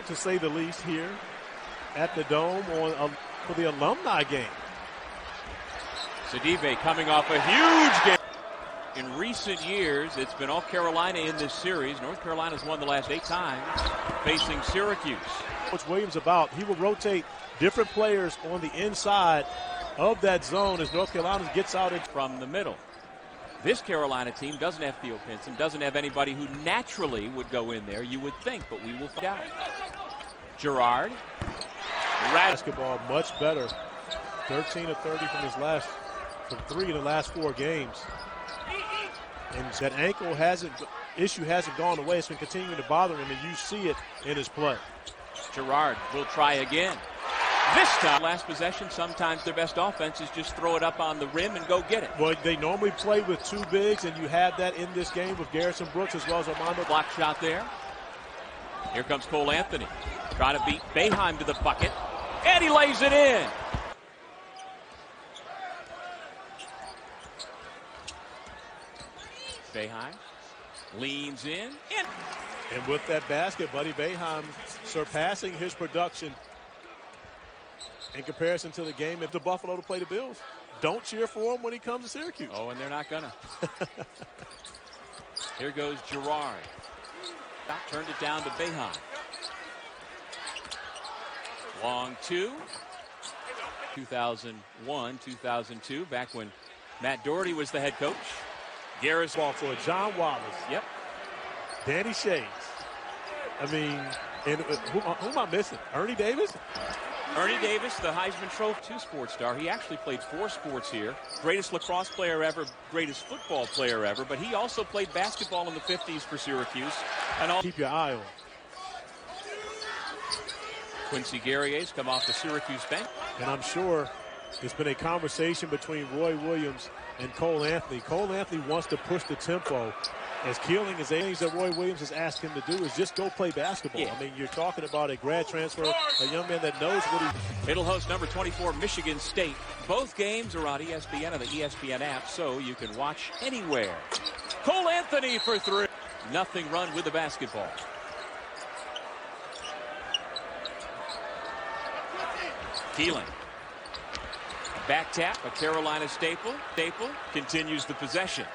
to say the least, here at the Dome for the alumni game. Sidibe coming off a huge game. In recent years, it's been all Carolina in this series. North Carolina's won the last 8 times facing Syracuse. Coach Williams he will rotate different players on the inside of that zone as North Carolina gets out from the middle. This Carolina team doesn't have Theo Pinson, doesn't have anybody who naturally would go in there, you would think, but we will find out. Gerard. Basketball much better. 13 of 30 from 3 in the last 4 games. And that ankle issue hasn't gone away. It's been continuing to bother him, and you see it in his play. Gerard will try again. This time, last possession, sometimes their best offense is just throw it up on the rim and go get it. Well, they normally play with 2 bigs, and you have that in this game with Garrison Brooks as well as Armando. Block shot there. Here comes Cole Anthony. Trying to beat Boeheim to the bucket. And he lays it in. Boeheim leans in. And with that basket, Buddy Boeheim surpassing his production in comparison to the game at the Buffalo to play the Bills. Don't cheer for him when he comes to Syracuse. Oh, and they're not gonna. Here goes Gerard. Turned it down to Boeheim. Long 2. 2001, 2002, back when Matt Doherty was the head coach. Garrison ball for John Wallace. Yep. Danny Shades. I mean, and who am I missing? Ernie Davis? Ernie Davis, the Heisman Trophy 2 sports star. He actually played 4 sports here. Greatest lacrosse player ever, greatest football player ever, but he also played basketball in the 50s for Syracuse. And keep your eye on. Quincy Guerrier's come off the Syracuse bench. And I'm sure there's been a conversation between Roy Williams and Cole Anthony. Cole Anthony wants to push the tempo. As Keeling is things that Roy Williams has asked him to do is just go play basketball. Yeah. I mean, you're talking about a grad transfer, a young man that knows what he... It'll host number 24, Michigan State. Both games are on ESPN or the ESPN app, so you can watch anywhere. Cole Anthony for 3. Nothing run with the basketball. Keeling. Back tap, a Carolina staple. Staple continues the possession.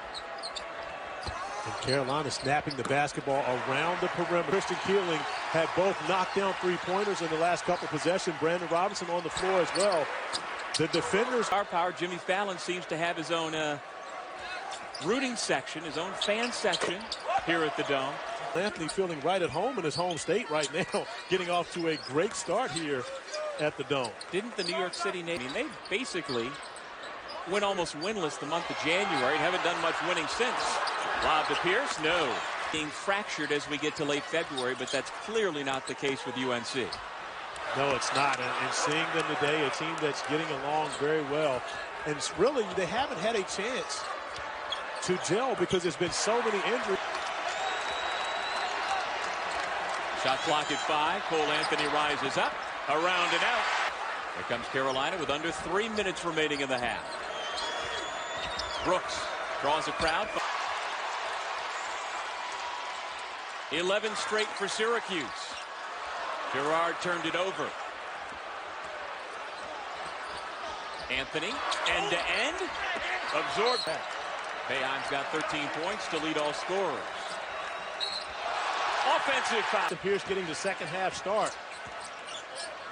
And Carolina snapping the basketball around the perimeter. Christian Keeling had both knocked down 3-pointers in the last couple possessions. Brandon Robinson on the floor as well. The defenders. Our power, Jimmy Fallon seems to have his own rooting section, his own fan section here at the Dome. Anthony feeling right at home in his home state right now, getting off to a great start here at the Dome. Didn't the New York City Navy, they basically went almost winless the month of January, haven't done much winning since. Lob to Pierce, no. Being fractured as we get to late February, but that's clearly not the case with UNC. No, it's not. And seeing them today, a team that's getting along very well. And it's really, they haven't had a chance to gel because there's been so many injuries. Shot clock at 5. Cole Anthony rises up, around and out. Here comes Carolina with under 3 minutes remaining in the half. Brooks draws a crowd. 11 straight for Syracuse. Gerard turned it over. Anthony, end to end, absorbed. Boeheim's got 13 points to lead all scorers. Offensive foul. Pierce getting the second half start.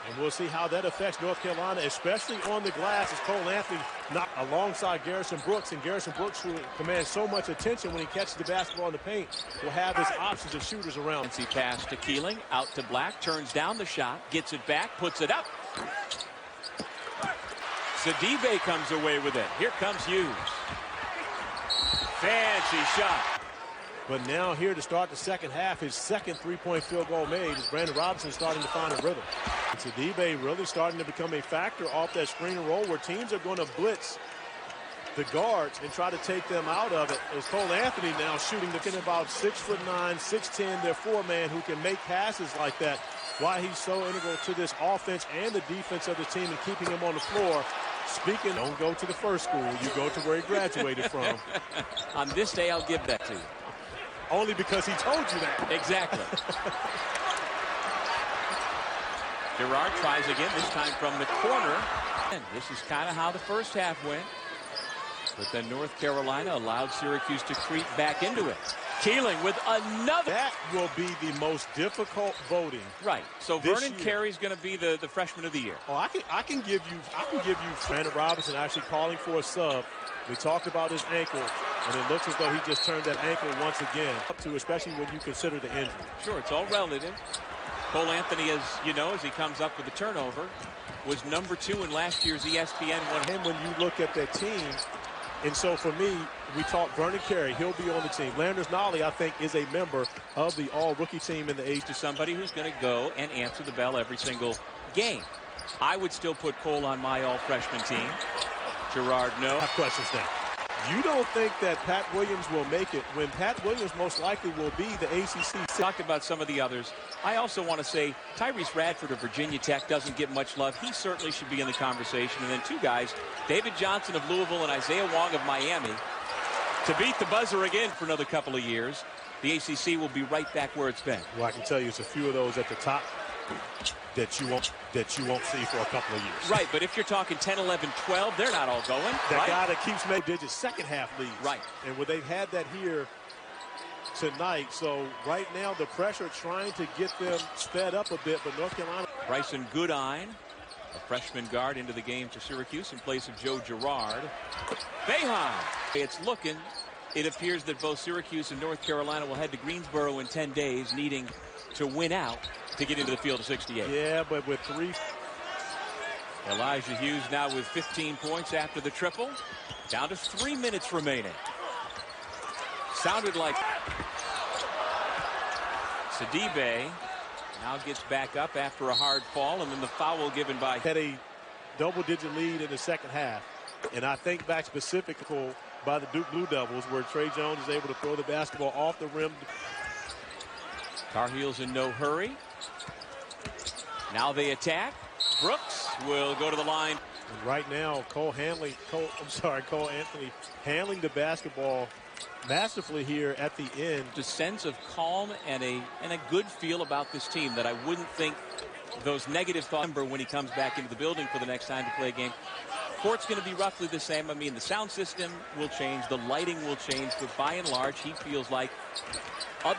And we'll see how that affects North Carolina, especially on the glass as Cole Anthony knocked alongside Garrison Brooks. And Garrison Brooks, who commands so much attention when he catches the basketball in the paint, will have his options of shooters around. He pass to Keeling, out to Black, turns down the shot, gets it back, puts it up. Sidibe comes away with it. Here comes Hughes. Fancy shot. But now here to start the second half, his second three-point field goal made is Brandon Robinson starting to find a rhythm. And Sidibe really starting to become a factor off that screen and roll where teams are going to blitz the guards and try to take them out of it. As Cole Anthony now shooting, looking about 6'9", 6'10", their 4-man who can make passes like that. Why he's so integral to this offense and the defense of the team and keeping him on the floor. Speaking, don't go to the first school, you go to where he graduated from. On this day, I'll give that to you. Only because he told you that. Exactly. Gerard tries again, this time from the corner. And this is kind of how the first half went. But then North Carolina allowed Syracuse to creep back into it. Keeling with another. That will be the most difficult voting. Right. So Vernon Carey's going to be the freshman of the year. Oh, I can give you Brandon Robinson actually calling for a sub. We talked about his ankle, and it looks as though he just turned that ankle once again. Up to, especially when you consider the injury. Sure, it's all relative. Cole Anthony, as you know, as he comes up with the turnover, was number 2 in last year's ESPN 100. When you look at that team, and so for me, we talked Vernon Carey. He'll be on the team. Landers Nolley, I think, is a member of the all-rookie team in the Asts. To somebody who's going to go and answer the bell every single game. I would still put Cole on my all-freshman team. Gerard, no. I have questions now. You don't think that Pat Williams will make it when Pat Williams most likely will be the ACC? Talked about some of the others. I also want to say Tyrese Radford of Virginia Tech doesn't get much love. He certainly should be in the conversation. And then 2 guys, David Johnson of Louisville and Isaiah Wong of Miami, to beat the buzzer again for another couple of years. The ACC will be right back where it's been. Well, I can tell you it's a few of those at the top that you won't see for a couple of years. Right, but if you're talking 10, 11, 12, they're not all going. That guy that keeps making digits second half leads. Right. And they've had that here tonight. So right now the pressure trying to get them sped up a bit, but North Carolina. Bryson Goodine, a freshman guard, into the game for Syracuse in place of Joe Girard. Boeheim. It's looking. It appears that both Syracuse and North Carolina will head to Greensboro in 10 days, needing to win out to get into the field of 68. Yeah, but with 3. Elijah Hughes now with 15 points after the triple. Down to 3 minutes remaining. Sounded like Sidibe now gets back up after a hard fall, and then the foul given by. Had a double-digit lead in the second half, and I think back specifically by the Duke Blue Devils, where Trey Jones is able to throw the basketball off the rim. Tar Heels in no hurry. Now they attack. Brooks will go to the line. And right now, Cole Anthony handling the basketball masterfully here at the end. A sense of calm and a good feel about this team that I wouldn't think those negative thoughts when he comes back into the building for the next time to play a game. Court's going to be roughly the same. I mean, the sound system will change, the lighting will change, but by and large, he feels like